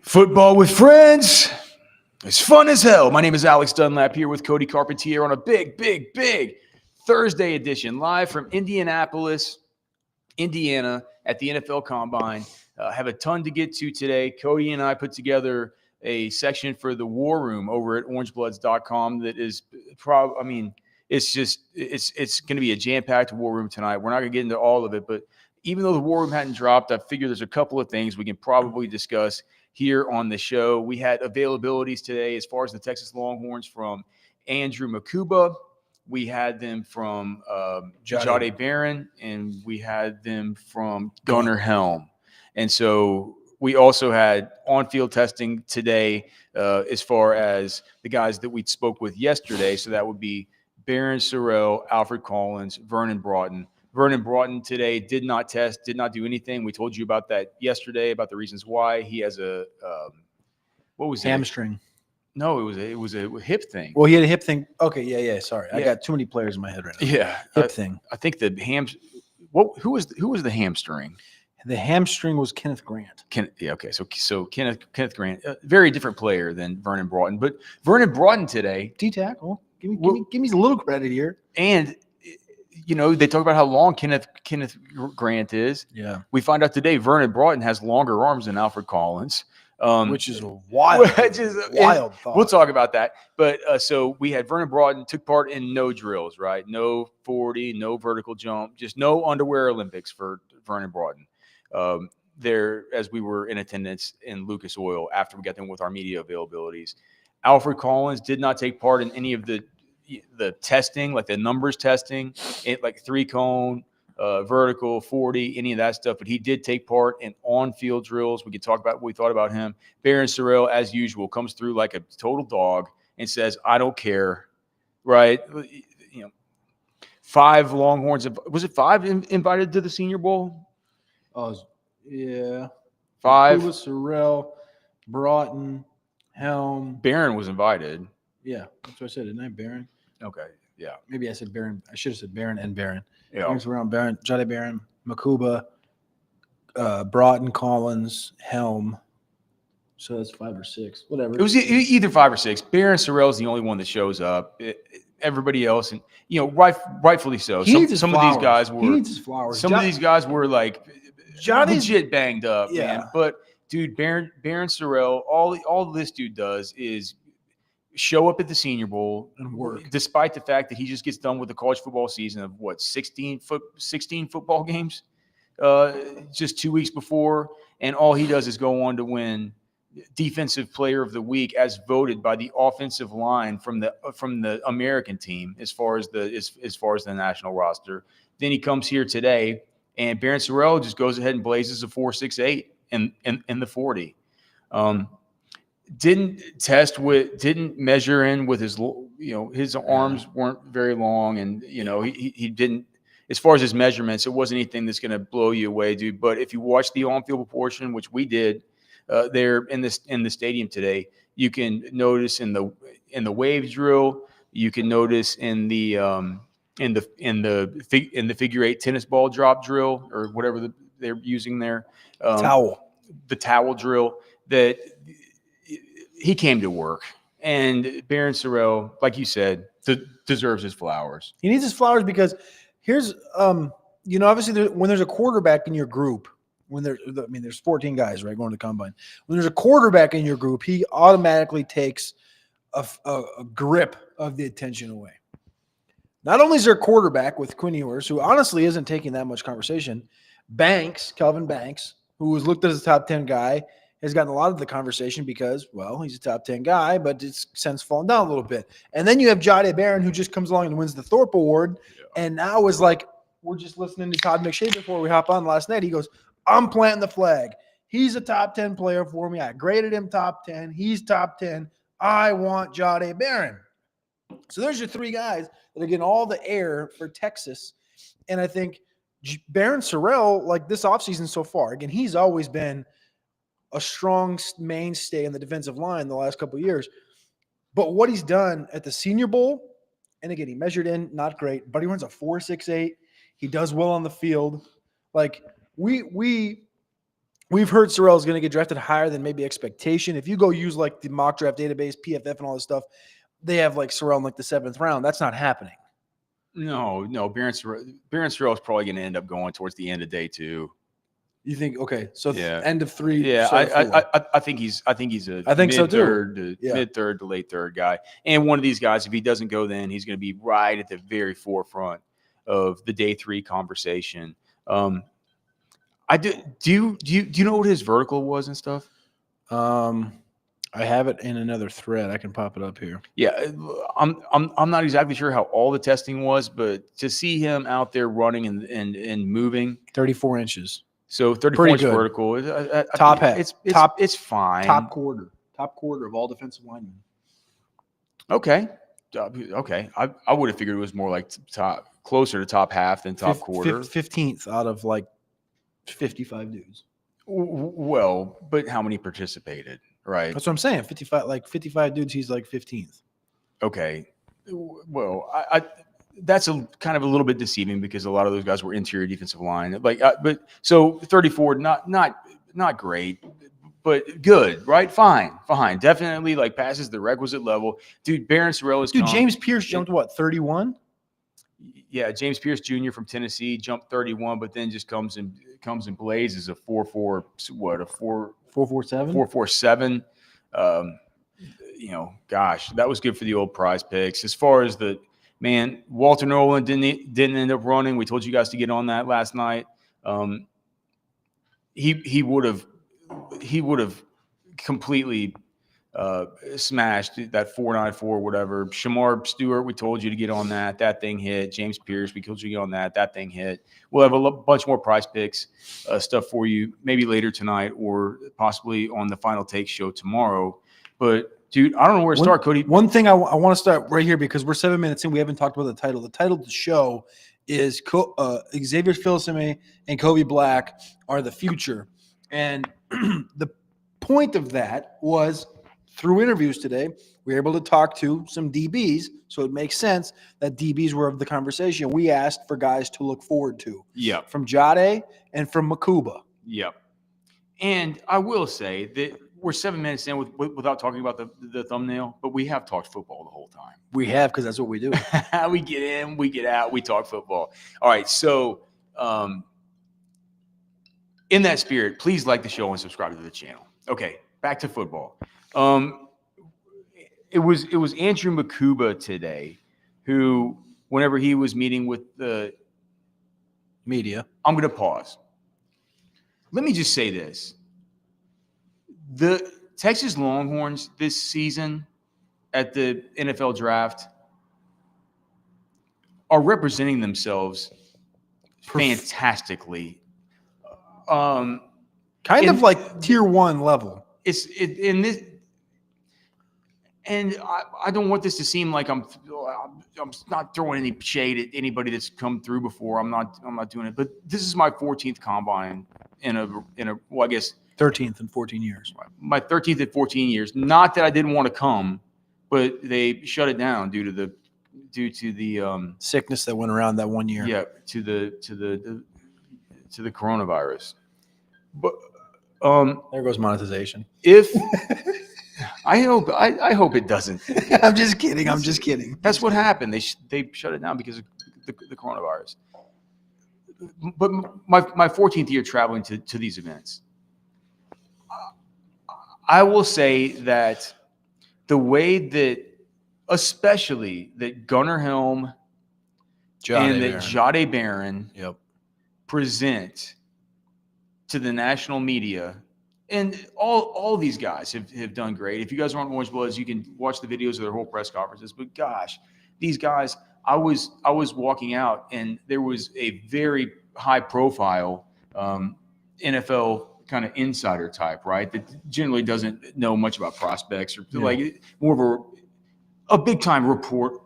Football with friends. It's fun as hell. My name is Alex Dunlap here with Cody Carpentier on a big Thursday edition live from Indianapolis, Indiana at the NFL Combine. Have a ton to get to today. Cody and I put together a section for the War Room over at orangebloods.com that is it's going to be a jam-packed War Room tonight. We're not going to get into all of it, but even though the War Room hadn't dropped, I figure there's a couple of things we can probably discuss here on the show. We had availabilities today as far as the Texas Longhorns from Andrew Makuba. We had them from Jahdae Barron, and we had them from Gunnar Helm. And so we also had on-field testing today as far as the guys that we spoke with yesterday. So that would be Barron Sorrell, Alfred Collins, Vernon Broughton. Vernon Broughton today did not test, did not do anything. We told you about that yesterday, about the reasons why. He has a what was it? Hamstring. No, it was a hip thing. Well, he had a hip thing. Okay, yeah. Sorry, I got too many players in my head right now. Yeah, hip thing. I think the Who was the hamstring? The hamstring was Kenneth Grant. Okay, so Kenneth Grant, a very different player than Vernon Broughton, but Vernon Broughton today, D tackle. Give me a little credit here. And they talk about how long Kenneth Grant is. Yeah. We find out today Vernon Broughton has longer arms than Alfred Collins. Which is a wild thought. We'll talk about that. But so we had Vernon Broughton took part in no drills, right? No 40, no vertical jump, just no underwear Olympics for Vernon Broughton. There, as we were in attendance in Lucas Oil after we got them with our media availabilities. Alfred Collins did not take part in any of the testing, like the numbers testing, like 3-cone, vertical, 40, any of that stuff. But he did take part in on-field drills. We could talk about what we thought about him. Barron Sorrell, as usual, comes through like a total dog and says, "I don't care," right? 5 Longhorns. Was it 5 invited to the Senior Bowl? Oh, yeah. 5. It was Sorrell, Broughton, Helm. Barron was invited. Yeah, that's what I said. Didn't I? Barron. Okay. Yeah. Maybe I said Barron. I should have said Barron and Barron. Yeah. Around Barron, Jahdae Barron, Makuba, Broughton, Collins, Helm. So that's 5 or 6, whatever. It was either 5 or 6. Barron Sorrell is the only one that shows up. Everybody else, and rightfully so. Some of these guys were. He needs his flowers. Some of these guys were like legit banged up, man. But dude, Barron Sorrell, all this dude does is show up at the Senior Bowl and work, despite the fact that he just gets done with the college football season of 16 football games, just 2 weeks before, and all he does is go on to win Defensive Player of the Week as voted by the offensive line from the American team as far as the national roster. Then he comes here today, and Barron Sorrell just goes ahead and blazes a 4.68 in the 40. Didn't measure in with his his arms weren't very long, and he didn't, as far as his measurements, it wasn't anything that's going to blow you away, dude. But if you watch the on-field portion, which we did there in the stadium today, you can notice in the wave drill, you can notice in the figure 8 tennis ball drop drill or whatever they're using there, the towel drill, that he came to work. And Barron Sorrell, like you said, deserves his flowers. He needs his flowers because here's obviously when there's a quarterback in your group, there's 14 guys, right, going to the combine. When there's a quarterback in your group, he automatically takes a grip of the attention away. Not only is there a quarterback with Quinn Ewers, who honestly isn't taking that much conversation, Kelvin Banks, who was looked at as a top 10 guy, has gotten a lot of the conversation because, well, he's a top 10 guy, but it's since fallen down a little bit. And then you have Jahdae Barron, who just comes along and wins the Thorpe Award, and now is like, we're just listening to Todd McShay before we hop on last night. He goes, "I'm planting the flag. He's a top 10 player for me. I graded him top 10. He's top 10. I want Jahdae Barron." So there's your 3 guys that are getting all the air for Texas. And I think Barron Sorrell, like this offseason so far, again, he's always been a strong mainstay in the defensive line the last couple of years. But what he's done at the Senior Bowl, and again, he measured in, not great, but he runs a 4.68. He does well on the field. Like we We've heard Sorrell is going to get drafted higher than maybe expectation. If you go use like the mock draft database, PFF, and all this stuff, they have like Sorrell in like the 7th round. That's not happening. No, Barron Sorrell is probably going to end up going towards the end of day 2. You think okay? So Yeah. end of 3. Yeah, start of 4. I think he's a I think so mid too. third, Yeah. mid third to late third guy, and one of these guys, if he doesn't go, then he's going to be right at the very forefront of the day 3 conversation. I do. Do you know what his vertical was and stuff? I have it in another thread. I can pop it up here. Yeah, I'm not exactly sure how all the testing was, but to see him out there running and moving, 34 inches. So 34 inch vertical. Top half. It's fine. Top quarter of all defensive linemen. Okay. I would have figured it was more like closer to top half than top quarter. 15th out of like 55 dudes. Well, but how many participated? Right. That's what I'm saying. 55 dudes. He's like 15th. Okay. Well, that's kind of a little bit deceiving because a lot of those guys were interior defensive line. But so 34, not great, but good, right? Fine. Definitely like passes the requisite level. Dude, Barron Sorrell is James Pierce jumped what, 31? Yeah, James Pierce Jr. from Tennessee jumped 31, but then just comes and blazes a 4.4, what, a 4.47? 4.47. Gosh, that was good for the old prize picks. As far as Walter Nolan didn't end up running. We told you guys to get on that last night. He would have completely smashed that 4.94, whatever. Shamar Stewart, we told you to get on that. That thing hit. James Pierce, we told you to get on that. That thing hit. We'll have a bunch more prize picks stuff for you maybe later tonight or possibly on the Final Take show tomorrow. But dude, I don't know where to start, Cody. One thing I want to start right here because we're 7 minutes in. We haven't talked about the title. The title of the show is Xavier Filsaime and Kobe Black are the future. And the point of that was through interviews today, we were able to talk to some DBs. So it makes sense that DBs were of the conversation. We asked for guys to look forward to. Yeah. From Jahdae and from Makuba. Yep. And I will say that we're 7 minutes in without talking about the thumbnail, but we have talked football the whole time. We have, because that's what we do. We get in, we get out, we talk football. All right, so in that spirit, please like the show and subscribe to the channel. Okay, back to football. It was Andrew Makuba today who, whenever he was meeting with the media, I'm going to pause. Let me just say this. The Texas Longhorns this season at the NFL draft are representing themselves fantastically. Kind of like tier 1 level. And I don't want this to seem like I'm not throwing any shade at anybody that's come through before. I'm not doing it. But this is my 14th combine in a well, I guess 13th in 14 years. My 13th in 14 years. Not that I didn't want to come, but they shut it down due to the sickness that went around that 1 year. Yeah, to the coronavirus. But there goes monetization. If I hope it doesn't. I'm just kidding. That's what happened. They shut it down because of the coronavirus. But my 14th year traveling to these events, I will say that the way that, especially that Gunnar Helm and that Jahdae Barron present to the national media, and all these guys have done great. If you guys are on Orange Bloods, you can watch the videos of their whole press conferences. But gosh, these guys, I was walking out and there was a very high profile NFL kind of insider type, right? That generally doesn't know much about prospects or like more of a big time reporter.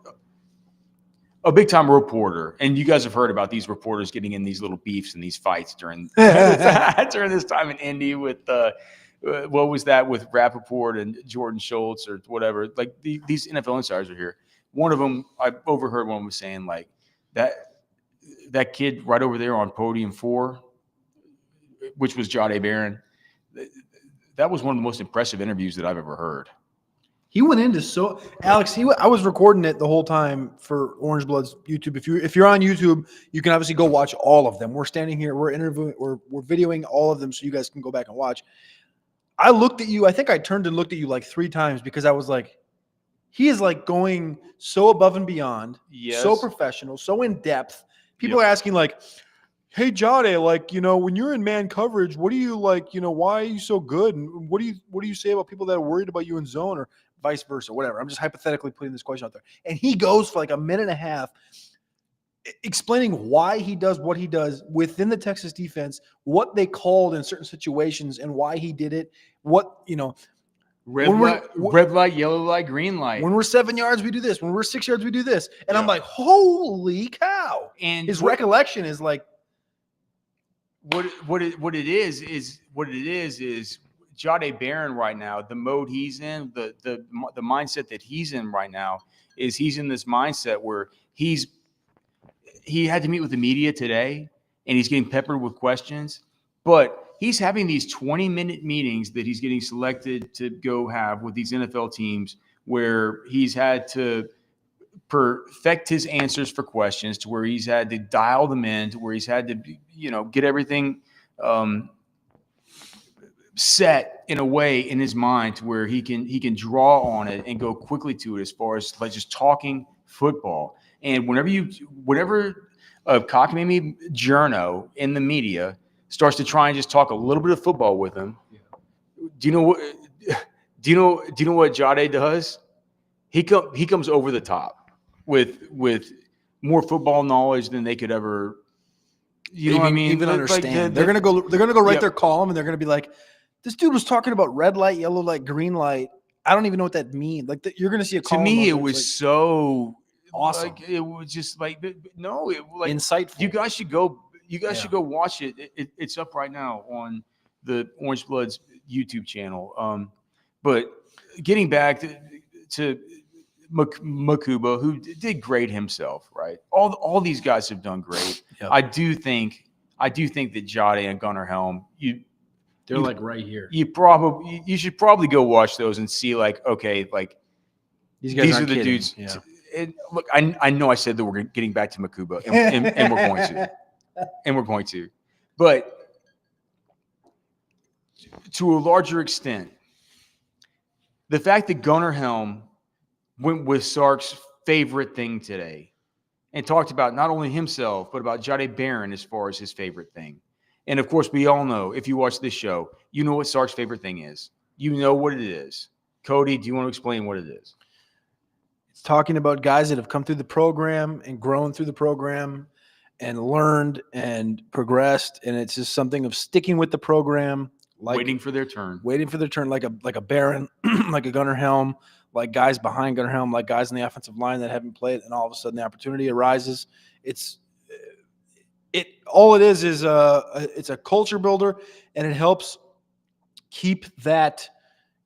And you guys have heard about these reporters getting in these little beefs and these fights during this time in Indy with what was that with Rappaport and Jordan Schultz or whatever. Like these NFL insiders are here. One of them, I overheard one was saying like that kid right over there on podium 4, which was Jahdae Barron. that was one of the most impressive interviews that I've ever heard. He went into Alex. I was recording it the whole time for Orange Blood's YouTube. If you're on YouTube, you can obviously go watch all of them. We're standing here, we're interviewing, we're videoing all of them, so you guys can go back and watch. I looked at you. I think I turned and looked at you like 3 times because I was like, he is like going so above and beyond, so professional, so in depth. People are asking like, hey, Jahdae, like, when you're in man coverage, what do you like, why are you so good? And what do you say about people that are worried about you in zone or vice versa, whatever? I'm just hypothetically putting this question out there. And he goes for like a minute and a half explaining why he does what he does within the Texas defense, what they called in certain situations and why he did it. Red light, yellow light, green light. When we're 7 yards, we do this. When we're 6 yards, we do this. And I'm like, holy cow. And his recollection is like, what it is Jahdae Barron right now, the mode he's in, the mindset that he's in right now is he's in this mindset where he had to meet with the media today and he's getting peppered with questions, but he's having these 20-minute meetings that he's getting selected to go have with these NFL teams where he's had to perfect his answers for questions, to where he's had to dial them in, to where he's had to, get everything set in a way in his mind to where he can draw on it and go quickly to it as far as like just talking football. And whenever a cockamamie journo in the media starts to try and just talk a little bit of football with him, do you know what Jahdae does? He comes over the top with more football knowledge than they could ever, know what I mean? Even understand. They're gonna go write their column and they're gonna be like, this dude was talking about red light, yellow light, green light. I don't even know what that means. Like you're gonna see a column. To me, it was like, so awesome. Like, it was just like insightful. You guys should go. You guys should go watch it. It's up right now on the Orange Blood's YouTube channel. But getting back to Makuba, who did great himself, right? All these guys have done great. Yep. I do think that Jahdae and Gunnar Helm, they're like right here. You should probably go watch those and see like, okay, like these are the dudes. Yeah. And look, I know I said that we're getting back to Makuba, and we're going to, but to a larger extent, the fact that Gunnar Helm went with Sark's favorite thing today and talked about not only himself, but about Jahdae Barron as far as his favorite thing. And of course, we all know, if you watch this show, you know what Sark's favorite thing is. You know what it is. Cody, do you want to explain what it is? It's talking about guys that have come through the program and grown through the program and learned and progressed. And it's just something of sticking with the program. Like waiting for their turn, like a Barron, like a Gunnar Helm, like guys behind Gunnar Helm, like guys in the offensive line that haven't played, and all of a sudden the opportunity arises. It's a culture builder, and it helps keep that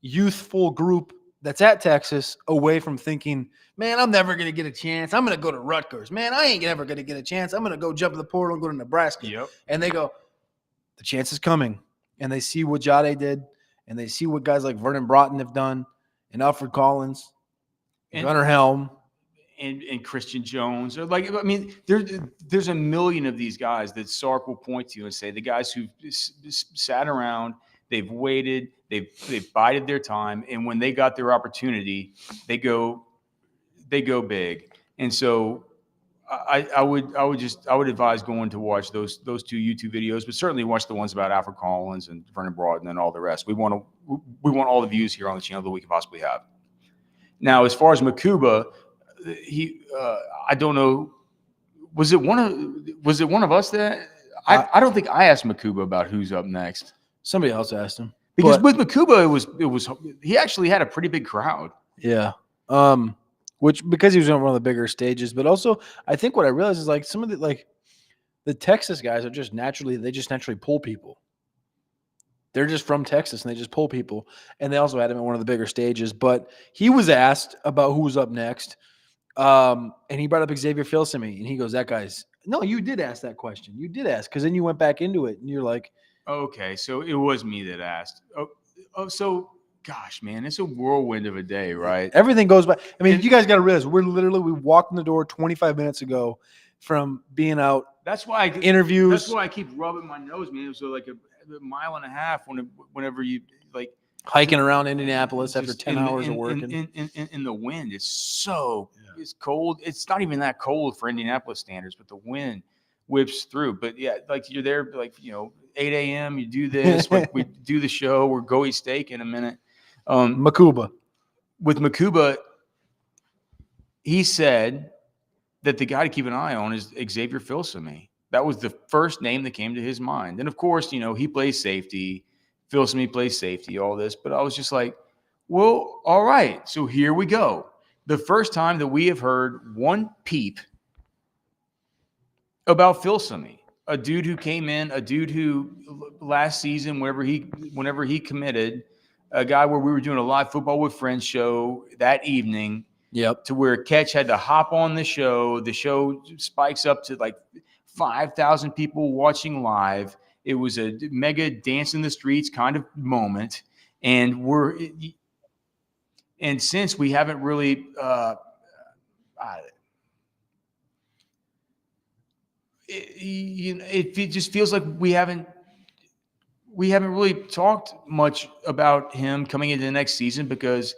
youthful group that's at Texas away from thinking, man, I'm never going to get a chance. I'm going to go to Rutgers. Man, I ain't ever going to get a chance. I'm going to go jump in the portal and go to Nebraska. Yep. And they go, the chance is coming. And they see what Jahdae did, and they see what guys like Vernon Broughton have done, and Alfred Collins, and Gunnar Helm, and Christian Jones. Like, I mean, there's a million of these guys that Sark will point to and say the guys who sat around, they've waited, they've bided their time, and when they got their opportunity, they go big. And so I would advise going to watch those two YouTube videos, but certainly watch the ones about Alfred Collins and Vernon Broughton and all the rest. We want all the views here on the channel that we can possibly have. Now, as far as Makuba, I don't know. Was it one of us that I don't think I asked Makuba about who's up next. Somebody else asked him, because with Makuba it was he actually had a pretty big crowd. Yeah. Which, because he was on one of the bigger stages, but also I think what I realized is like some of the Texas guys are just naturally pull people. They're just from Texas and they just pull people. And they also had him at one of the bigger stages, but he was asked about who was up next. And he brought up Xavier Filsaime, and he goes, no, you did ask that question. You did ask, because then you went back into it and you're like, Okay, so it was me that asked. So gosh, man, it's a whirlwind of a day, right? Everything goes by. I mean, And- you guys got to realize we walked in the door 25 minutes ago from being out. That's why Interviews. That's why I keep rubbing my nose, man. So like a mile and a half whenever you like Hiking around Indianapolis after just 10 hours of working. in the wind. It's cold. It's not even that cold for Indianapolis standards, but the wind whips through. But yeah, like you're there, like 8 a.m. You do this, like we do the show. We're go eat steak in a minute. Makuba. With Makuba, he said that the guy to keep an eye on is Xavier Filsaime. That was the first name that came to his mind. And of course, he plays safety. Filsaime plays safety, all this. But I was just like, well, all right. So here we go. The first time that we have heard one peep about Filsaime, a dude who came in, a dude who last season, whenever he committed, a guy where we were doing a live football with friends show that evening. Yep. To where Ketch had to hop on the show. The show spikes up to like 5,000 people watching live. It was a mega dance in the streets kind of moment. And since we haven't really it just feels like we haven't really talked much about him coming into the next season, because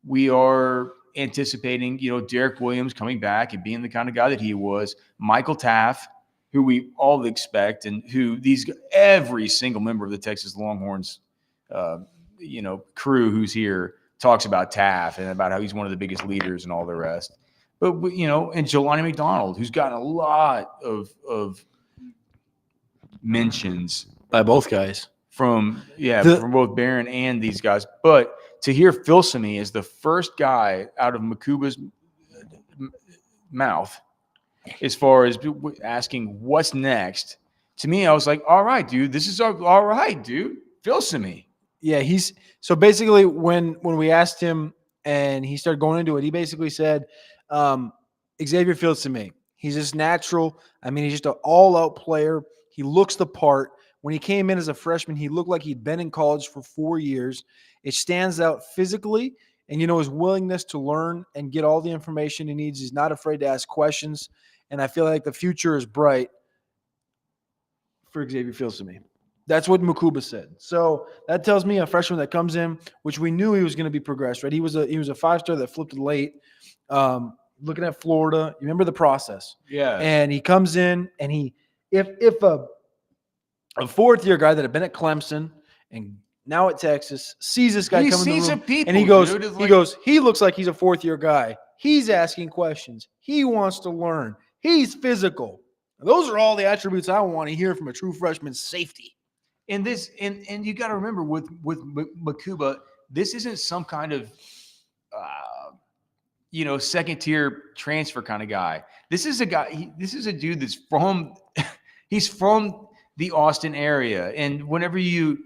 we are anticipating, Derek Williams coming back and being the kind of guy that he was. Michael Taft, who we all expect, and who every single member of the Texas Longhorns, crew who's here talks about Taft and about how he's one of the biggest leaders and all the rest. But and Jelani McDonald, who's gotten a lot of mentions By both guys. from both Barron and these guys. But to hear Filsaime as the first guy out of Makuba's mouth, as far as asking what's next, to me, I was like, all right, dude, this is all right, dude. Filsaime. Yeah, so basically when we asked him and he started going into it, he basically said, Xavier Filsaime, he's just natural. I mean, he's just an all-out player. He looks the part. When he came in as a freshman, he looked like he'd been in college for 4 years. It stands out physically, and his willingness to learn and get all the information he needs. He's not afraid to ask questions, and I feel like the future is bright for Xavier Filsaime. That's what Makuba said. So that tells me a freshman that comes in, which we knew he was going to be progressed, right? He was a five-star that flipped late. Looking at Florida, you remember the process. Yeah. And he comes in, and if a fourth-year guy that had been at Clemson and now at Texas sees this guy coming in the room, people, and he goes, he looks like he's a fourth-year guy. He's asking questions. He wants to learn. He's physical. Those are all the attributes I want to hear from a true freshman safety. And you got to remember with Makuba, this isn't some kind of second tier transfer kind of guy. This is a guy. This is a dude that's he's from the Austin area. And whenever you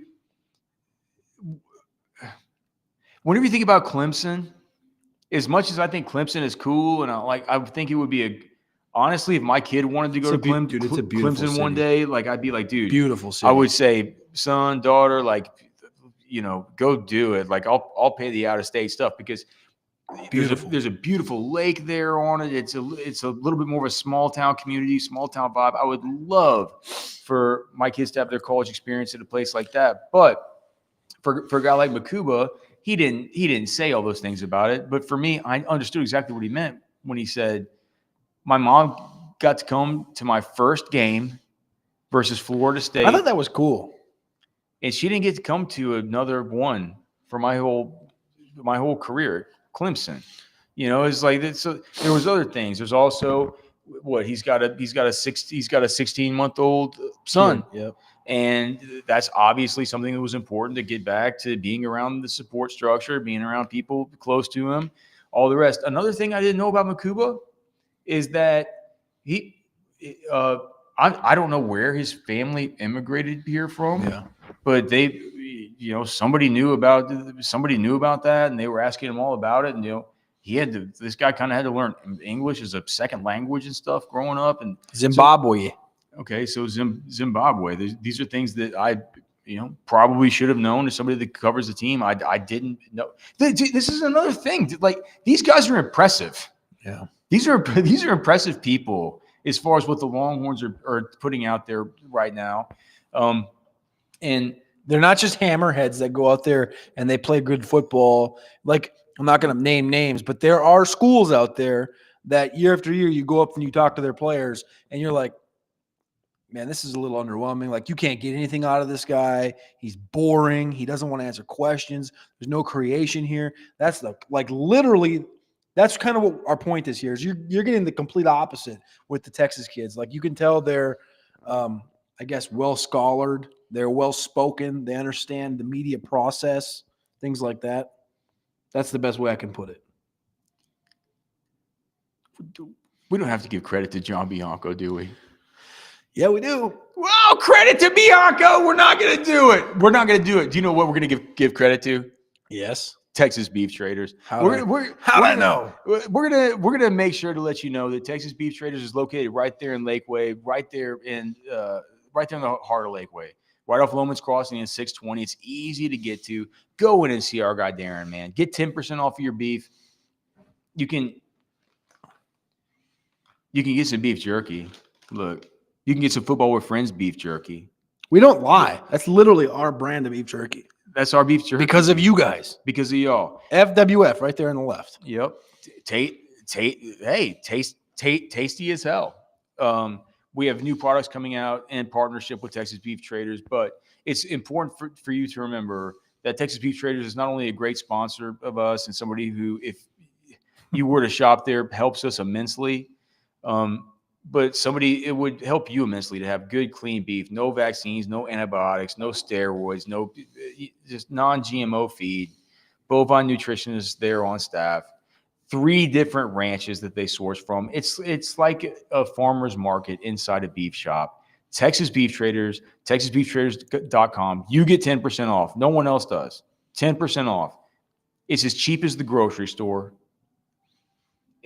think about Clemson, as much as I think Clemson is cool, and I would think it would be honestly, if my kid wanted to go to Clemson one day, like I'd be like, dude, beautiful city. I would say, son, daughter, like, go do it. Like I'll pay the out of state stuff, because there's a beautiful lake there on it. It's a little bit more of a small town community, small town vibe. I would love for my kids to have their college experience at a place like that. But for a guy like Makuba, he didn't say all those things about it. But for me, I understood exactly what he meant when he said, my mom got to come to my first game versus Florida State. I thought that was cool. And she didn't get to come to another one for my whole career. Clemson, it's like that. So there was other things. There's also he's got a 16-month-old son. Yep. And that's obviously something that was important to get back to being around the support structure, being around people close to him, all the rest. Another thing I didn't know about Makuba is that I don't know where his family immigrated here from, but they, somebody knew about that, and they were asking him all about it. And, this guy kind of had to learn English as a second language and stuff growing up. And Zimbabwe. Okay, so Zimbabwe. These are things that I, probably should have known as somebody that covers the team. I didn't know. This is another thing. Like, these guys are impressive. Yeah, these are impressive people as far as what the Longhorns are putting out there right now, and they're not just hammerheads that go out there and they play good football. Like, I'm not going to name names, but there are schools out there that year after year you go up and you talk to their players and you're like, man, this is a little underwhelming. Like, you can't get anything out of this guy. He's boring. He doesn't want to answer questions. There's no creation here. That's literally, that's kind of what our point is here. Is you're getting the complete opposite with the Texas kids. Like, you can tell they're, I guess, well-scholared. They're well-spoken. They understand the media process, things like that. That's the best way I can put it. We don't have to give credit to John Bianco, do we? Yeah, we do. Well, credit to Bianco. We're not going to do it. Do you know what we're going to give credit to? Yes. Texas Beef Traders. How do I know? We're gonna make sure to let you know that Texas Beef Traders is located right there in Lakeway, right there in the heart of Lakeway, right off Loman's Crossing in 620. It's easy to get to. Go in and see our guy Darren, man. Get 10% off of your beef. You can get some beef jerky. Look. You can get some Football with Friends beef jerky. We don't lie. That's literally our brand of beef jerky. That's our beef jerky. Because of you guys. Because of y'all. FWF right there on the left. Yep. Tasty as hell. We have new products coming out in partnership with Texas Beef Traders, but it's important for you to remember that Texas Beef Traders is not only a great sponsor of us and somebody who, if you were to shop there, helps us immensely. But it would help you immensely to have good, clean beef, no vaccines, no antibiotics, no steroids, no just non-GMO feed, bovine nutritionists there on staff, 3 different ranches that they source from. It's like a farmer's market inside a beef shop. Texas Beef Traders, TexasBeefTraders.com. You get 10% off. No one else does. 10% off. It's as cheap as the grocery store,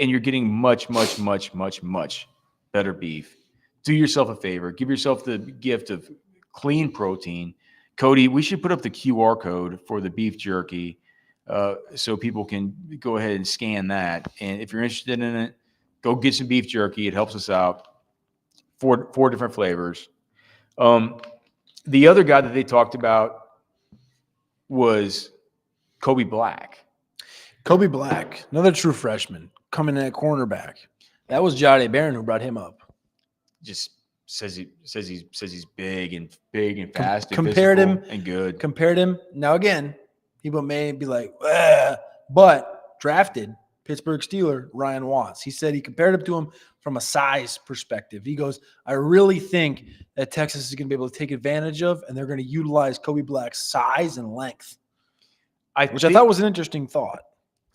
and you're getting much, much, much, much, much better beef. Do yourself a favor. Give yourself the gift of clean protein. Cody, we should put up the QR code for the beef jerky so people can go ahead and scan that. And if you're interested in it, go get some beef jerky. It helps us out. 4 different flavors. The other guy that they talked about was Kobe Black. Kobe Black, another true freshman, coming in at cornerback. That was Jahdae Barron who brought him up. Just says he's big and fast and compared him and good. Compared him. Now again, people may be like, but drafted Pittsburgh Steeler Ryan Watts. He said he compared him to him from a size perspective. He goes, I really think that Texas is going to be able to take advantage of, and they're going to utilize Kobe Black's size and length, which I thought was an interesting thought.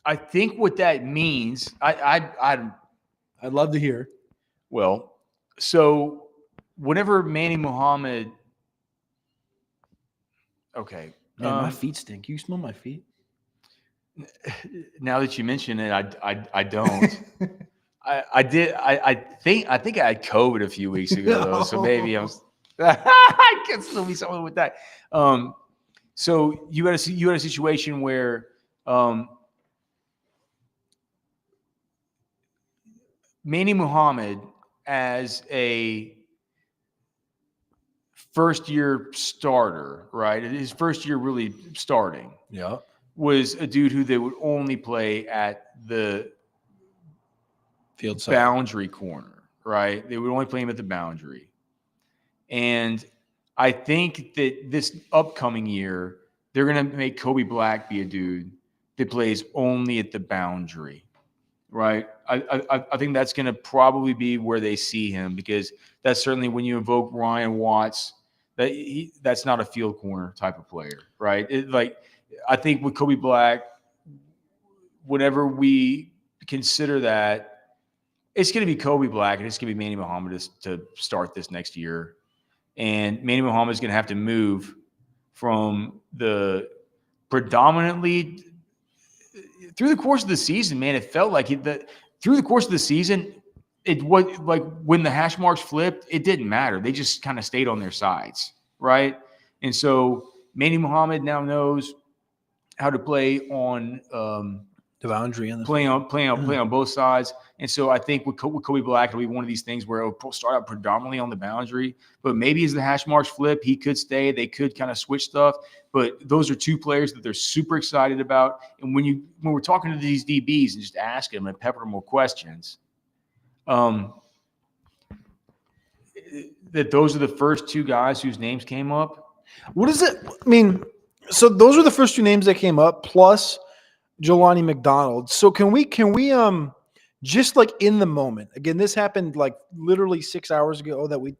I think what that means, I'd love to hear. Well, so whenever Manny Muhammad, okay, man, my feet stink. You smell my feet? Now that you mention it, I don't. I did. I think I had COVID a few weeks ago, though, so maybe I can still be someone with that. So you had a situation where Manny Muhammad, as a first-year starter, right? His first year really starting. Yeah. Was a dude who they would only play at the field side boundary corner, right? They would only play him at the boundary. And I think that this upcoming year, they're going to make Kobe Black be a dude that plays only at the boundary, right? I think that's going to probably be where they see him, because that's certainly when you invoke Ryan Watts, that's not a field corner type of player, right? I think with Kobe Black, whenever we consider that, it's going to be Kobe Black and it's going to be Manny Muhammad to start this next year. And Manny Muhammad is going to have to move from the predominantly through the course of the season, man, it felt like through the course of the season, when the hash marks flipped, it didn't matter. They just kind of stayed on their sides, right? And so Manny Muhammad now knows how to play on the boundary and play on both sides. And so I think with Kobe Black, it'll be one of these things where it'll start out predominantly on the boundary, but maybe as the hash marks flip, he could stay. They could kind of switch stuff. But those are two players that they're super excited about. And when we're talking to these DBs and just ask them and pepper them with questions, that those are the first two guys whose names came up. What is it? I mean, so those are the first two names that came up, plus Jelani McDonald. So can we just like in the moment, again, this happened like literally 8 hours ago that we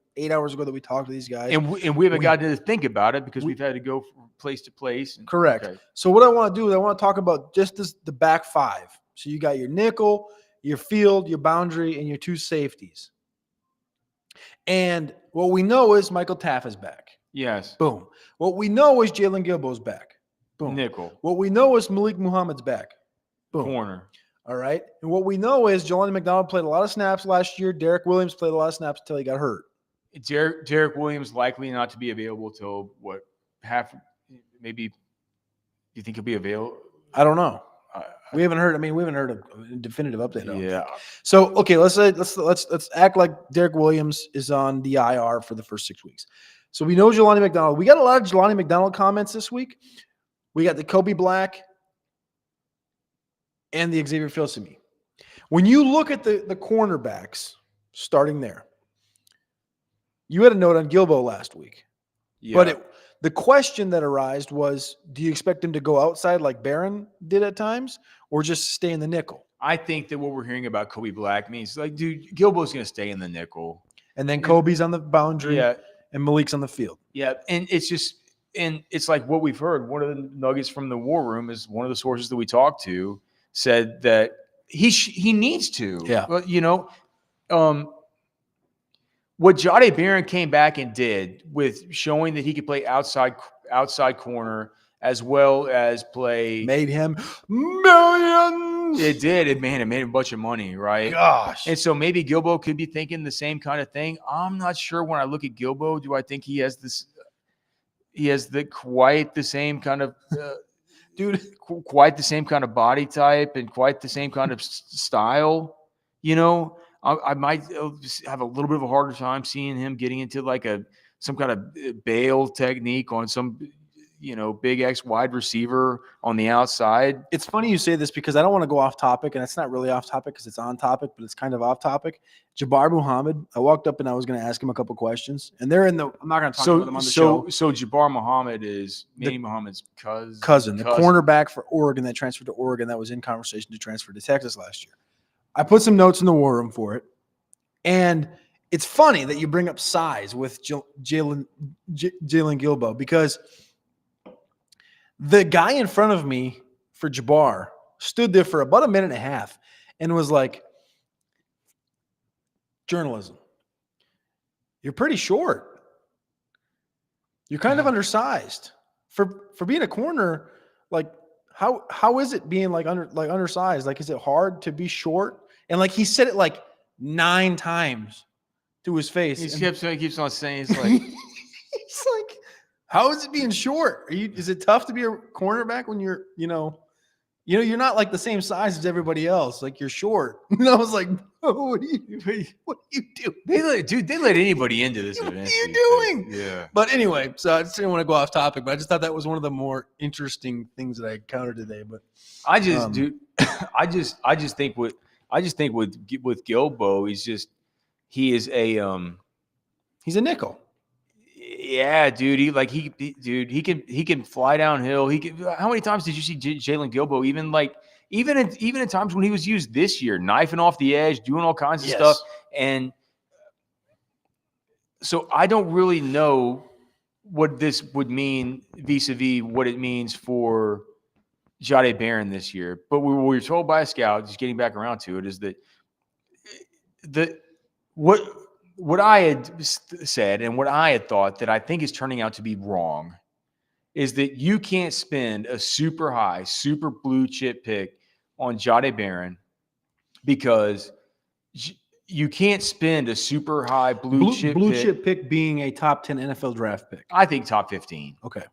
talked to these guys. And we haven't got to think about it because we've had to go from place to place. Correct. Okay. So what I want to do is I want to talk about just the back five. So you got your nickel, your field, your boundary, and your two safeties. And what we know is Michael Taff is back. Yes. Boom. What we know is Jalen Gilbo's back. Boom. Nickel. What we know is Malik Muhammad's back. Boom. Corner. All right. And what we know is Jelani McDonald played a lot of snaps last year. Derek Williams played a lot of snaps until he got hurt. Derek Williams likely not to be available till what, maybe you think he'll be available? I don't know. We haven't heard a definitive update on it. Yeah. So okay, let's act like Derek Williams is on the IR for the first 6 weeks. So we know Jelani McDonald. We got a lot of Jelani McDonald comments this week. We got the Kobe Black and the Xavier Filsaime. When you look at the cornerbacks starting there, you had a note on Gilbo last week. Yeah. But the question that arose was, do you expect him to go outside like Barron did at times or just stay in the nickel? I think that what we're hearing about Kobe Black means, like, dude, Gilbo's going to stay in the nickel. And then Kobe's on the boundary and Malik's on the field. Yeah, and it's like what we've heard. One of the nuggets from the war room is one of the sources that we talked to said that he needs to. Yeah. But, what Jahdae Barron came back and did with showing that he could play outside corner as well as play made him millions. It did. It made him a bunch of money, right? Gosh. And so maybe Gilbo could be thinking the same kind of thing. I'm not sure when I look at Gilbo, do I think he has quite the same kind of quite the same kind of body type and quite the same kind of style, I might have a little bit of a harder time seeing him getting into like some kind of bail technique on some, big X wide receiver on the outside. It's funny you say this because I don't want to go off topic, and it's not really off topic because it's on topic, but it's kind of off topic. Jahdae Muhammad, I walked up and I was going to ask him a couple questions, and I'm not going to talk about them on the show. So Jahdae Muhammad is Manny Muhammad's cousin, the cornerback for Oregon that transferred to Oregon that was in conversation to transfer to Texas last year. I put some notes in the war room for it, and it's funny that you bring up size with Jalen Gilbo because the guy in front of me for Jahdae stood there for about a minute and a half and was like, journalism, you're pretty short. You're kind of undersized. For being a corner, like, how is it being undersized? Like, is it hard to be short? And like he said it like 9 times to his face. He keeps on saying it's like he's like, how is it being short? Is it tough to be a cornerback when you're you're not like the same size as everybody else? Like you're short. And I was like, oh, what are you doing? They let anybody into this event. What are you doing? Yeah. But anyway, so I just didn't want to go off topic, but I just thought that was one of the more interesting things that I encountered today. But I just think with Gilbo, he's a nickel. Yeah, dude. He can fly downhill. How many times did you see Jalen Gilbo? Even in times when he was used this year, knifing off the edge, doing all kinds of stuff. And so I don't really know what this would mean vis-a-vis what it means for Jahdae Barron this year. But we were told by a scout, just getting back around to it, is that what I had said and what I had thought that I think is turning out to be wrong is that you can't spend a super high, super blue chip pick on Jahdae Barron because you can't spend a super high blue chip pick being a top 10 NFL draft pick. I think top 15. Okay.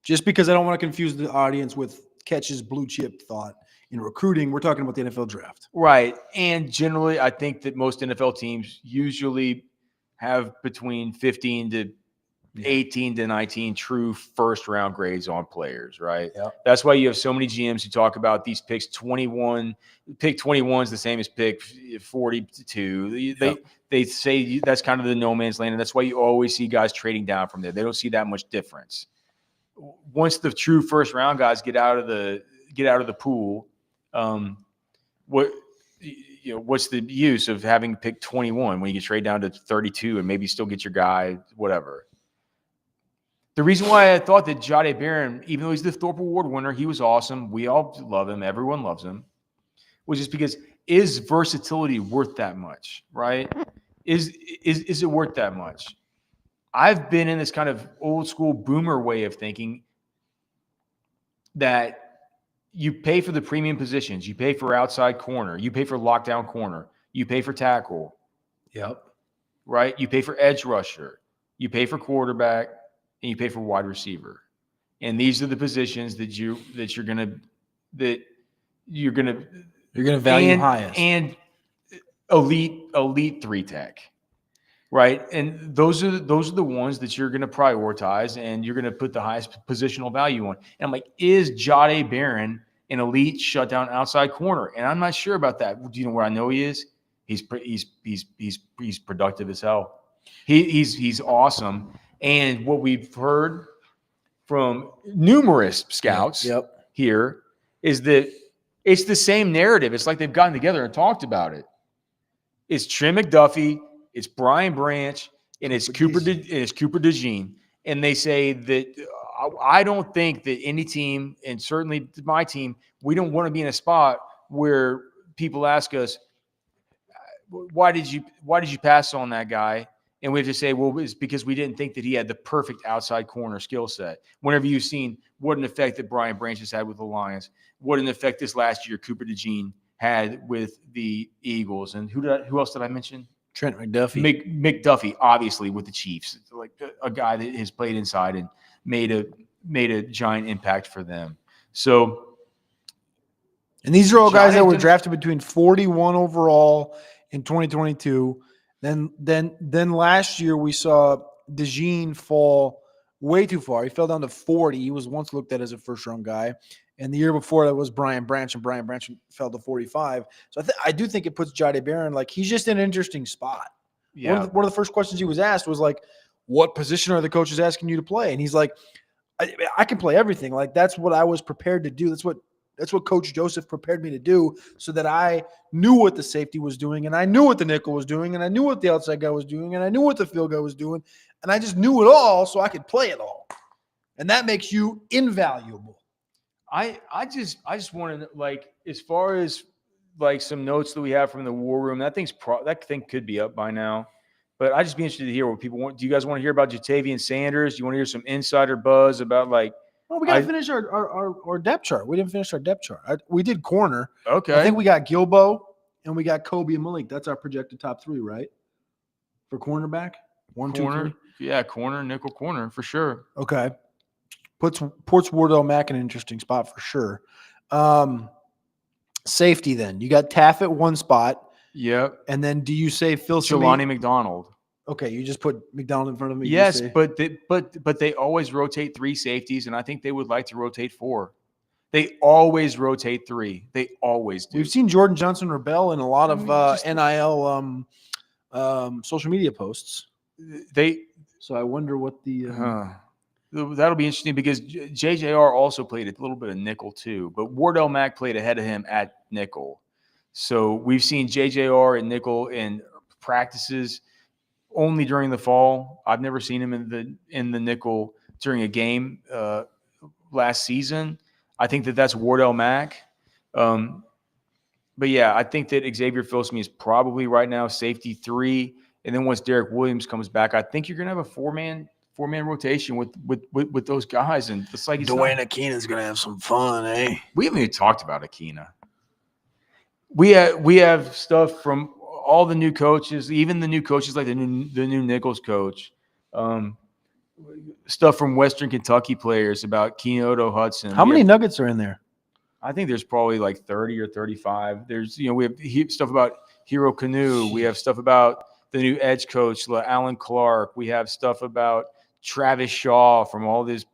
Just because I don't want to confuse the audience with Ketch's blue chip thought in recruiting, we're talking about the NFL draft. Right. And generally, I think that most NFL teams usually have between 15 to 18 to 19 true first round grades on players, right? Yeah. That's why you have so many GMs who talk about these picks 21. Pick 21 is the same as pick 42. They say that's kind of the no man's land, and that's why you always see guys trading down from there. They don't see that much difference. Once the true first round guys get out of the pool, what's the use of having pick 21 when you get trade down to 32 and maybe still get your guy, whatever? The reason why I thought that Jahdae Barron, even though he's the Thorpe Award winner, he was awesome. We all love him. Everyone loves him. Was just because is versatility worth that much, right? Is it worth that much? I've been in this kind of old school boomer way of thinking that you pay for the premium positions. You pay for outside corner. You pay for lockdown corner. You pay for tackle. Yep. Right? You pay for edge rusher. You pay for quarterback. And you pay for wide receiver, and these are the positions that you're gonna value highest and elite 3-tech, right? And those are the ones that you're gonna prioritize and you're gonna put the highest positional value on. And I'm like, is Jahdae Barron an elite shutdown outside corner? And I'm not sure about that. Do you know where I know he is? He's productive as hell. He's awesome. And what we've heard from numerous scouts here is that it's the same narrative. It's like they've gotten together and talked about it. It's Trent McDuffie, it's Brian Branch, and it's Cooper DeJean. And they say that I don't think that any team, and certainly my team, we don't want to be in a spot where people ask us, why did you pass on that guy? And we have to say, well, it's because we didn't think that he had the perfect outside corner skill set. Whenever you've seen what an effect that Brian Branch has had with the Lions, what an effect this last year Cooper DeJean had with the Eagles. And who else did I mention? Trent McDuffie. McDuffie, obviously, with the Chiefs. Like a guy that has played inside and made a giant impact for them. So, and these are all guys that were drafted between 41 overall in 2022. Then last year we saw DeJean fall way too far. He fell down to 40. He was once looked at as a first-round guy. And the year before that was Brian Branch, and Brian Branch fell to 45. So I do think it puts Jahdae Barron, like, he's just in an interesting spot. Yeah. One of the first questions he was asked was, like, what position are the coaches asking you to play? And he's like, I can play everything. Like, that's what I was prepared to do. That's what Coach Joseph prepared me to do, so that I knew what the safety was doing, and I knew what the nickel was doing, and I knew what the outside guy was doing, and I knew what the field guy was doing, and I just knew it all so I could play it all. And that makes you invaluable. I just want to, like, as far as like some notes that we have from the war room, that thing could be up by now. But I'd just be interested to hear what people want. Do you guys want to hear about Jatavian Sanders? Do you want to hear some insider buzz about, like, well, we got to finish our depth chart. We didn't finish our depth chart. We did corner. Okay. I think we got Gilbo and we got Kobe and Malik. That's our projected top 3, right? For cornerback? 1, 2, 3? Yeah, corner, nickel corner, for sure. Okay. Puts Wardell Mack in an interesting spot for sure. Safety then. You got Taff at one spot. Yep. And then do you say Filsaime? Jelani McDonald. Okay, you just put McDonald in front of me. Yes, but they always rotate 3 safeties, and I think they would like to rotate 4. They always rotate 3. They always do. We've seen Jordan Johnson rebel in a lot of NIL social media posts. So I wonder what the that'll be interesting, because JJR also played a little bit of nickel too, but Wardell Mack played ahead of him at nickel. So we've seen JJR and nickel in practices only during the fall. I've never seen him in the nickel during a game last season. I think that's Wardell Mack. But yeah, I think that Xavier Filsaime is probably right now safety 3. And then once Derek Williams comes back, I think you're gonna have a four-man rotation with those guys. And it's like Dwayne Akina's gonna have some fun, eh? We haven't even talked about Akina. We have stuff from all the new coaches, even the new coaches like the new Nichols coach, stuff from Western Kentucky players about Kenoto Hudson. How many Nuggets are in there? I think there's probably like 30 or 35. There's, we have stuff about Hero Canoe. We have stuff about the new edge coach, Alan Clark. We have stuff about Travis Shaw from all these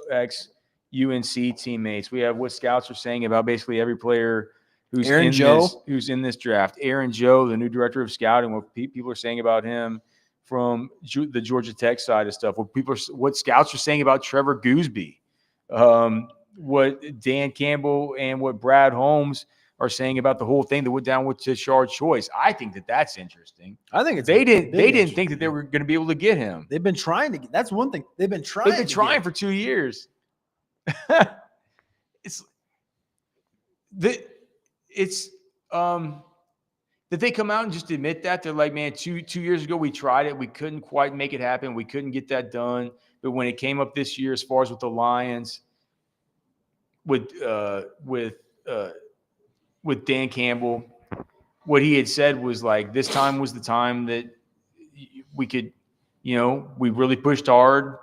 ex-UNC teammates. We have what scouts are saying about basically every player who's in this draft. Aaron Joe, the new director of scouting, what people are saying about him from the Georgia Tech side of stuff. What scouts are saying about Trevor Gooseby. What Dan Campbell and what Brad Holmes are saying about the whole thing that went down with Tashard Choice. I think that's interesting. I think they didn't think that they were going to be able to get him. They've been trying to. That's one thing. They've been trying for 2 years. It's that they come out and just admit that they're like, man, two years ago we tried it, we couldn't quite make it happen, we couldn't get that done. But when it came up this year, as far as with the Lions, with Dan Campbell, what he had said was like, this time was the time that we could, we really pushed hard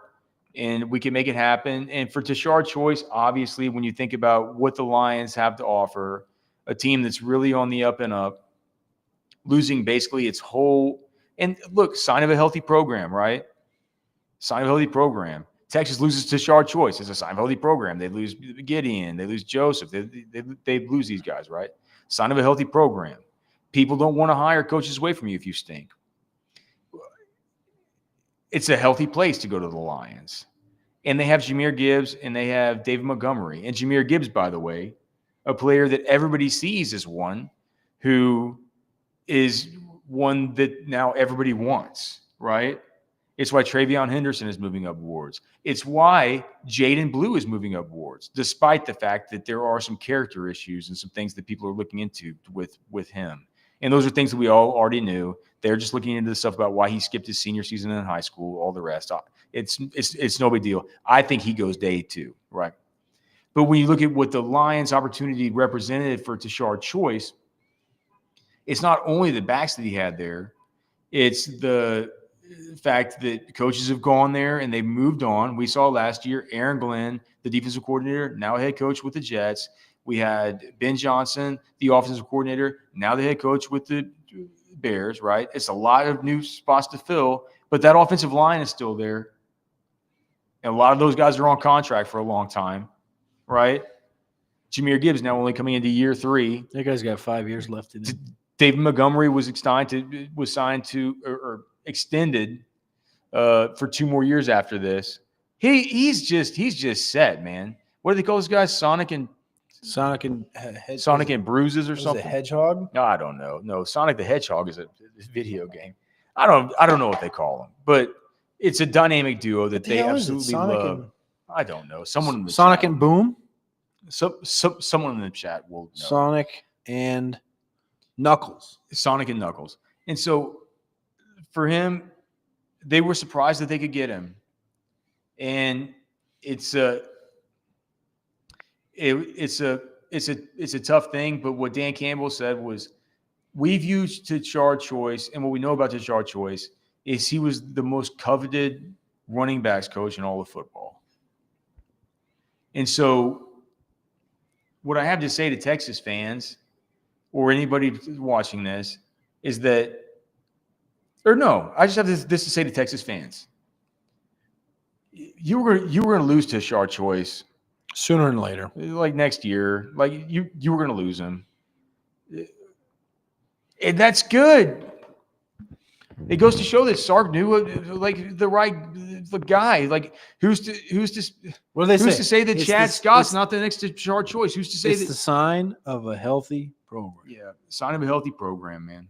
and we could make it happen. And for Tashard Choice, obviously, when you think about what the Lions have to offer, a team that's really on the up and up, losing basically its whole – and look, sign of a healthy program, right? Sign of a healthy program. Texas loses Tashard Choice. It's a sign of a healthy program. They lose Gideon. They lose Joseph. They lose these guys, right? Sign of a healthy program. People don't want to hire coaches away from you if you stink. It's a healthy place to go to the Lions. And they have Jahmyr Gibbs and they have David Montgomery. And Jahmyr Gibbs, by the way, a player that everybody sees as one who is one that now everybody wants, right? It's why Travion Henderson is moving up wards. It's why Jaden Blue is moving up wards, despite the fact that there are some character issues and some things that people are looking into with him. And those are things that we all already knew. They're just looking into the stuff about why he skipped his senior season in high school, all the rest. It's no big deal. I think he goes day 2, right? But when you look at what the Lions' opportunity represented for Tashard Choice, it's not only the backs that he had there, it's the fact that coaches have gone there and they've moved on. We saw last year Aaron Glenn, the defensive coordinator, now head coach with the Jets. We had Ben Johnson, the offensive coordinator, now the head coach with the Bears, right? It's a lot of new spots to fill, but that offensive line is still there. And a lot of those guys are on contract for a long time, right? Jahmyr Gibbs now only coming into year 3. That guy's got 5 years left in him. David Montgomery was signed to or extended for 2 more years after this. He's just set, man. What do they call those guys? Sonic and Bruises or something? A hedgehog? No, I don't know. No, Sonic the Hedgehog is a video game. I don't know what they call them, but it's a dynamic duo that they absolutely love. I don't know. Someone in the Sonic chat. and Boom? Someone in the chat will know. Sonic and Knuckles. And so for him, they were surprised that they could get him. And it's a tough thing, but what Dan Campbell said was, we've used Tashard Choice, and what we know about Tashard Choice is he was the most coveted running backs coach in all of football. And so what I have to say to Texas fans or anybody watching this is that, or no, I just have this to say to Texas fans. You were going to lose to Tashard Choice sooner than later, like next year. Like you were going to lose him, and that's good. It goes to show that Sark knew like the guy. Like who's to what do they say? Who's to say that Chad Scott's not the next Tashard Choice? Who's to say it's the sign of a healthy program? Yeah, sign of a healthy program, man.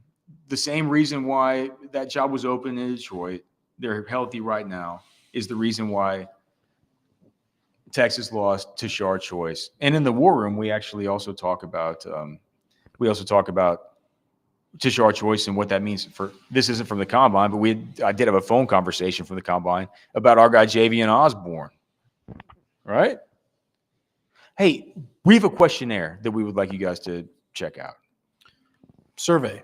The same reason why that job was open in Detroit, they're healthy right now, is the reason why Texas lost to Tashard Choice. And in the War Room, we actually also talk about Tashard Choice and what that means for. This isn't from the combine, but I did have a phone conversation from the combine about our guy Javian Osborne. Right? Hey, we have a questionnaire that we would like you guys to check out. Survey.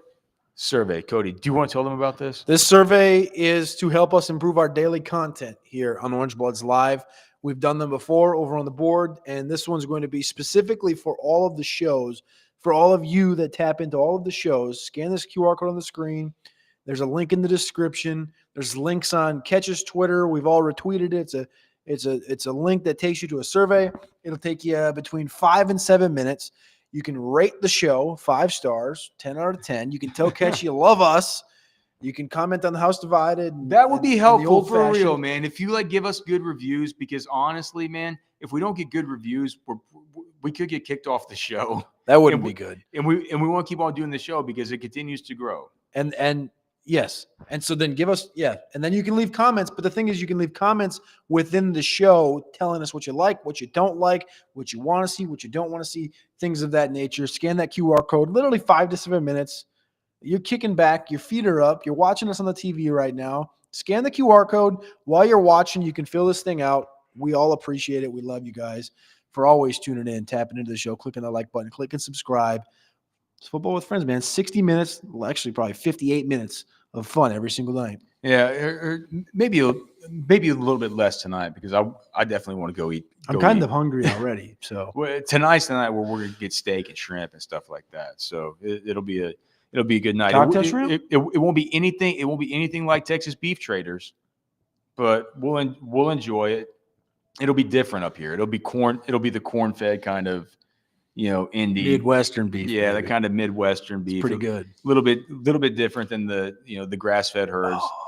survey. Cody, do you want to tell them about this? This survey is to help us improve our daily content here on Orange Bloods Live. We've done them before over on the board, and this one's going to be specifically for all of the shows. For all of you that tap into all of the shows, scan this QR code on the screen. There's a link in the description. There's links on Catch's Twitter. We've all retweeted it. It's a link that takes you to a survey. It'll take you between 5 and 7 minutes. You can rate the show 5 stars, 10 out of 10. You can tell Catch you love us. You can comment on the House Divided. That would be helpful for real, man. If you give us good reviews, because honestly, man, if we don't get good reviews, we could get kicked off the show. That wouldn't be good. And we want to keep on doing the show because it continues to grow. And yes. And so then give us, and then you can leave comments. But the thing is, you can leave comments within the show telling us what you like, what you don't like, what you want to see, what you don't want to see, things of that nature. Scan that QR code, literally 5 to 7 minutes. You're kicking back, your feet are up, you're watching us on the TV right now. Scan the QR code. While you're watching, you can fill this thing out. We all appreciate it. We love you guys for always tuning in, tapping into the show, clicking the like button, clicking subscribe. It's Football with Friends, man. 60 minutes, well, actually probably 58 minutes of fun every single night. Yeah, or maybe a little bit less tonight because I definitely want to go eat. I'm kind of hungry already. So tonight's the night where we're gonna get steak and shrimp and stuff like that. So it'll be a good night. Cocktail shrimp? It won't be anything. It won't be anything like Texas Beef Traders, but we'll enjoy it. It'll be different up here. It'll be corn. It'll be the corn-fed kind of, indie Midwestern beef. Yeah, the kind of Midwestern beef. It's pretty good. A little bit different than the grass-fed herds. Oh.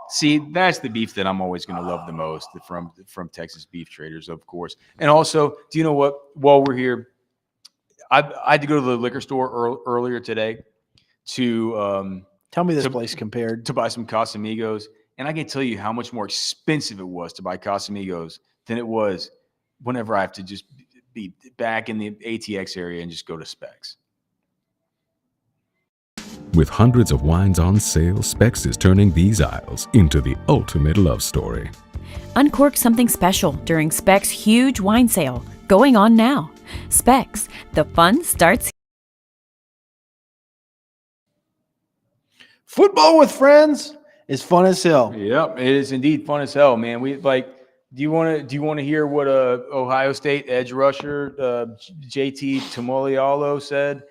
See, that's the beef that I'm always going to love the most from Texas Beef Traders, of course. And also, do you know what? While we're here, I had to go to the liquor store earlier today to tell me this place compared to buy some Casamigos, and I can tell you how much more expensive it was to buy Casamigos than it was whenever I have to just be back in the ATX area and just go to Specs. With hundreds of wines on sale, Specs is turning these aisles into the ultimate love story. Uncork something special during Specs' huge wine sale, going on now. Specs, the fun starts. Football with Friends is fun as hell. Yep, it is indeed fun as hell, man. Do you want to hear what Ohio State edge rusher JT Tomolialo said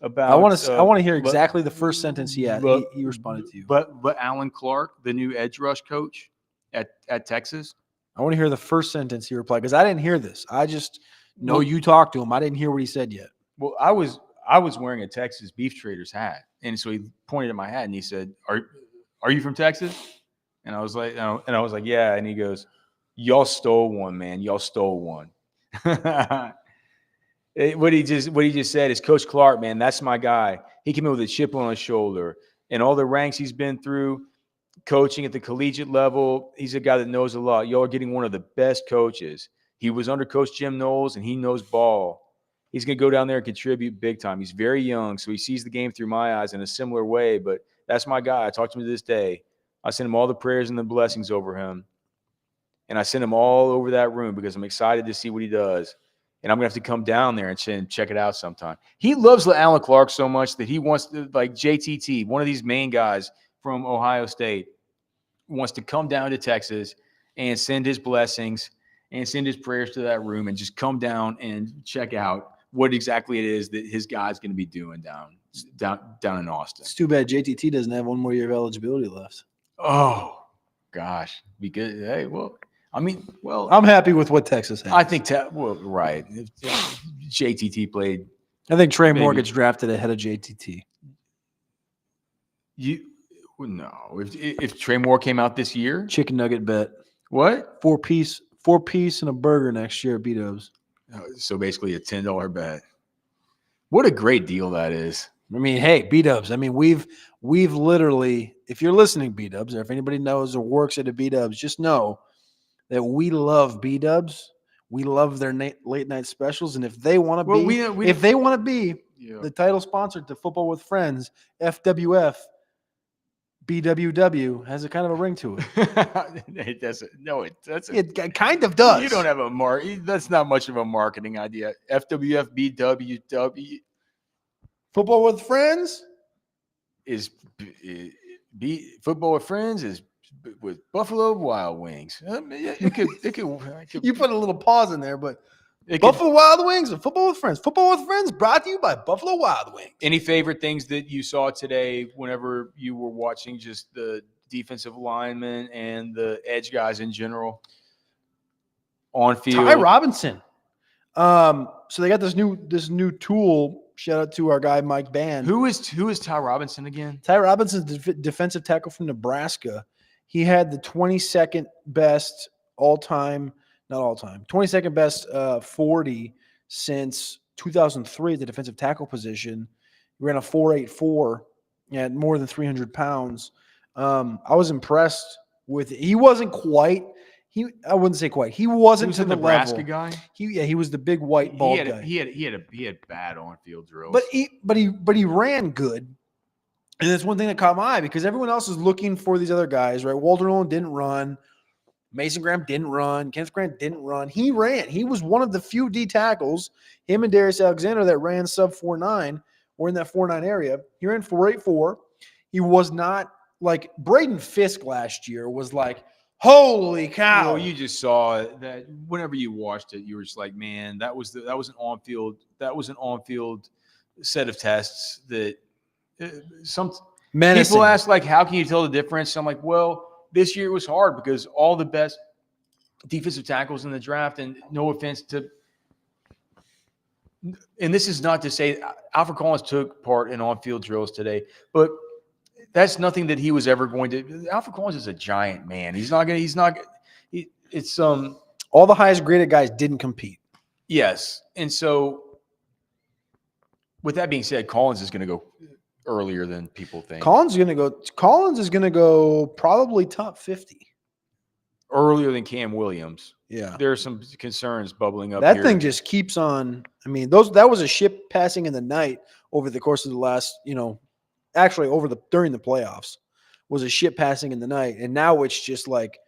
about? I want to hear exactly the first sentence he responded to you. But Alan Clark, the new edge rush coach at Texas. I want to hear the first sentence he replied because I didn't hear this. I just know you talked to him. I didn't hear what he said yet. Well, I was wearing a Texas Beef Traders hat, and so he pointed at my hat and he said, "Are you from Texas?" And I was like, "Yeah." And he goes, "Y'all stole one, man. Y'all stole one." What he just said is, Coach Clark, man, that's my guy. He came in with a chip on his shoulder, and all the ranks he's been through, coaching at the collegiate level, he's a guy that knows a lot. Y'all are getting one of the best coaches. He was under Coach Jim Knowles, and he knows ball. He's going to go down there and contribute big time. He's very young, so he sees the game through my eyes in a similar way, but that's my guy. I talked to him to this day. I send him all the prayers and the blessings over him, and I send him all over that room because I'm excited to see what he does, and I'm going to have to come down there and check it out sometime. He loves Alan Clark so much that he wants to, like JTT, one of these main guys from Ohio State, wants to come down to Texas and send his blessings and send his prayers to that room and just come down and check out what exactly it is that his guy's going to be doing down in Austin. It's too bad JTT doesn't have one more year of eligibility left. Oh, gosh. Be good. Hey, I'm happy with what Texas has. I think, right. If JTT played. I think Trey Moore gets drafted ahead of JTT. No. If Trey Moore came out this year. Chicken nugget bet. What? Four piece and a burger next year at B-Dubs. So basically a $10 bet. What a great deal that is. I mean, hey, B-Dubs. I mean, we've literally, if you're listening, B-Dubs, or if anybody knows or works at a B-Dubs, just know that we love B-Dubs. We love their late night specials, and if they want to be the title sponsor to Football with Friends, FWF, BWW has a kind of a ring to it. It doesn't. No, it doesn't. It kind of does. You don't have a that's not much of a marketing idea. FWF, BWW. Football with Friends. is be football with friends is with Buffalo Wild Wings. It could You put a little pause in there, but it could, Buffalo Wild Wings and Football with Friends. Football with Friends brought to you by Buffalo Wild Wings. any favorite things that you saw today whenever you were watching just the defensive linemen and the edge guys in general on field? Ty Robinson. So they got this new tool. Shout out to our guy Mike Bann. Who is Ty Robinson again? Ty Robinson's defensive tackle from Nebraska. He had the 22nd best all-time, not all-time, 22nd best 40 since 2003 at the defensive tackle position. He ran a 4.84 at more than 300 pounds. I was impressed with it. He wasn't quite. I wouldn't say quite. He wasn't was to a the Nebraska level. guy. He was the big white bald guy. He had bad on-field drills. But he ran good. And that's one thing that caught my eye because everyone else is looking for these other guys, right? Walter Nolan didn't run. Mason Graham didn't run. Kenneth Grant didn't run. He ran. He was one of the few D tackles, him and Darius Alexander, that ran sub 4.9 or in that 4.9 area. He ran 4.84. He was not like Braden Fisk last year was like, holy cow. Well, you just saw that whenever you watched it, you were just like, man, that was an on-field set of tests that some menacing. People ask, like, how can you tell the difference? I'm like, well, this year was hard because all the best defensive tackles in the draft, and no offense to – and this is not to say Alfred Collins took part in on-field drills today, but that's nothing that he was ever going to – Alfred Collins is a giant man. It's all the highest graded guys didn't compete. Yes. And so with that being said, Collins is going to go earlier than people think. Collins is going to go probably top 50. Earlier than Cam Williams. Yeah. There are some concerns bubbling up that here. Thing just keeps on. I mean, that was a ship passing in the night over the course of the last, actually during the playoffs was a ship passing in the night. And now it's just like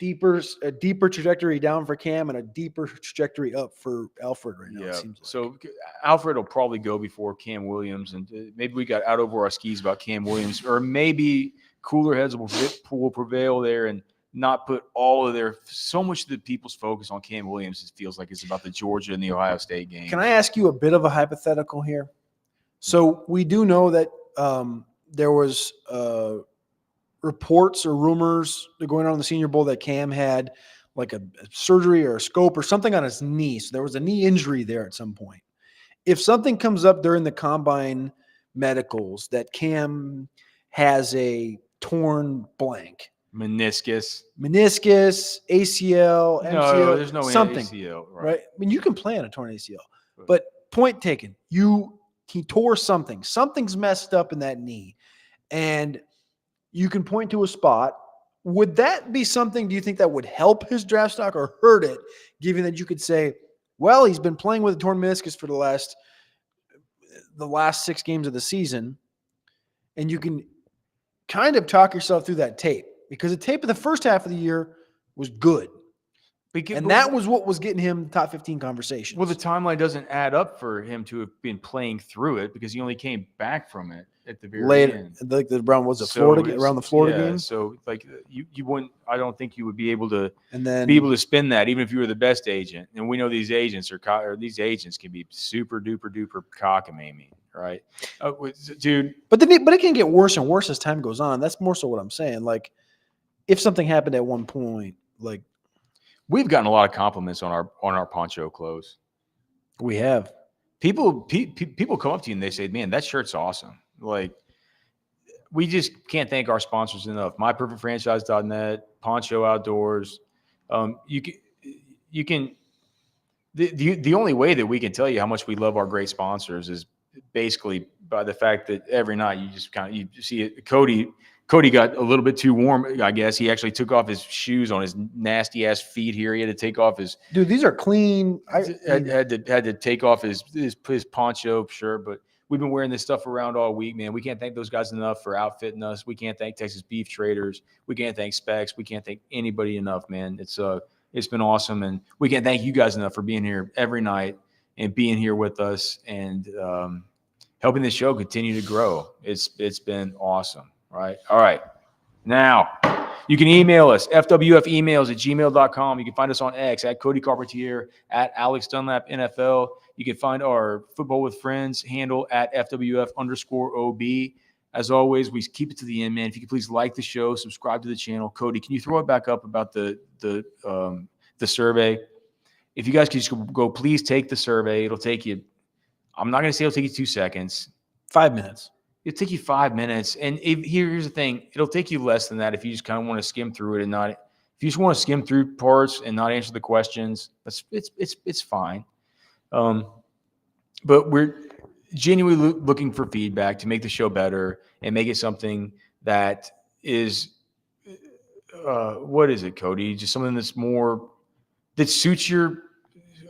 a deeper trajectory down for Cam and a deeper trajectory up for Alfred right now. Yeah. It seems like. So Alfred will probably go before Cam Williams, and maybe we got out over our skis about Cam Williams, or maybe cooler heads will prevail there and not put so much of the people's focus on Cam Williams. It feels like it's about the Georgia and the Ohio State game. Can I ask you a bit of a hypothetical here? So we do know that there was reports or rumors going on in the Senior Bowl that Cam had like a surgery or a scope or something on his knee. So there was a knee injury there at some point. If something comes up during the combine medicals that Cam has a torn blank, meniscus, ACL, MCL, no, there's no something, ACL, right? I mean, you can play on a torn ACL, but point taken, he tore something. Something's messed up in that knee, and you can point to a spot. Would that be something, do you think, that would help his draft stock or hurt it, given that you could say, well, he's been playing with a torn meniscus for the last 6 games of the season, and you can kind of talk yourself through that tape, because the tape of the first half of the year was good. And that was what was getting him top 15 conversations. Well, the timeline doesn't add up for him to have been playing through it because he only came back from it at the very end. Like around the Florida game. So like you wouldn't. I don't think you would be able to spin that even if you were the best agent. And we know these agents can be super duper cockamamie, right? Dude. But it can get worse and worse as time goes on. That's more so what I'm saying. Like if something happened at one point, like. We've gotten a lot of compliments on our poncho clothes. We have. People come up to you and they say, "Man, that shirt's awesome." Like, we just can't thank our sponsors enough. MyPerfectFranchise.net, Poncho Outdoors. You can. The only way that we can tell you how much we love our great sponsors is basically by the fact that every night you see it. Cody got a little bit too warm, I guess. He actually took off his shoes on his nasty ass feet here. He had to take off his. Dude, these are clean. Had to take off his poncho shirt, but we've been wearing this stuff around all week, man. We can't thank those guys enough for outfitting us. We can't thank Texas Beef Traders. We can't thank Specs. We can't thank anybody enough, man. It's been awesome, and we can't thank you guys enough for being here every night and being here with us and helping the show continue to grow. It's been awesome, right? All right. Now, you can email us, fwfemails@gmail.com. You can find us on X at Cody Carpentier, at Alex Dunlap NFL. You can find our Football with Friends handle at FWF_OB. As always, we keep it to the end, man. If you could please like the show, subscribe to the channel. Cody, can you throw it back up about the survey? If you guys could just go, please take the survey. It'll take you, I'm not going to say it'll take you 2 seconds. 5 minutes. It'll take you 5 minutes. And here's the thing. It'll take you less than that if you just kind of want to skim through it and not – if you just want to skim through parts and not answer the questions, it's fine. But we're genuinely looking for feedback to make the show better and make it something that is what is it, Cody? Just something that's more – that suits your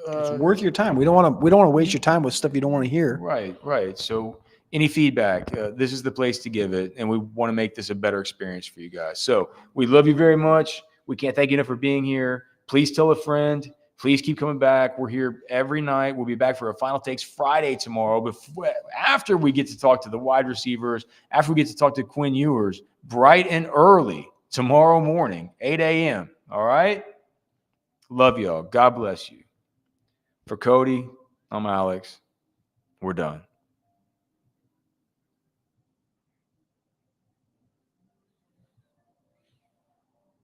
it's worth your time. We don't want to waste your time with stuff you don't want to hear. Right. So – any feedback, this is the place to give it, and we want to make this a better experience for you guys. So we love you very much. We can't thank you enough for being here. Please tell a friend. Please keep coming back. We're here every night. We'll be back for a Final Takes Friday tomorrow. After we get to talk to the wide receivers, after we get to talk to Quinn Ewers, bright and early tomorrow morning, 8 a.m. All right? Love y'all. God bless you. For Cody, I'm Alex. We're done.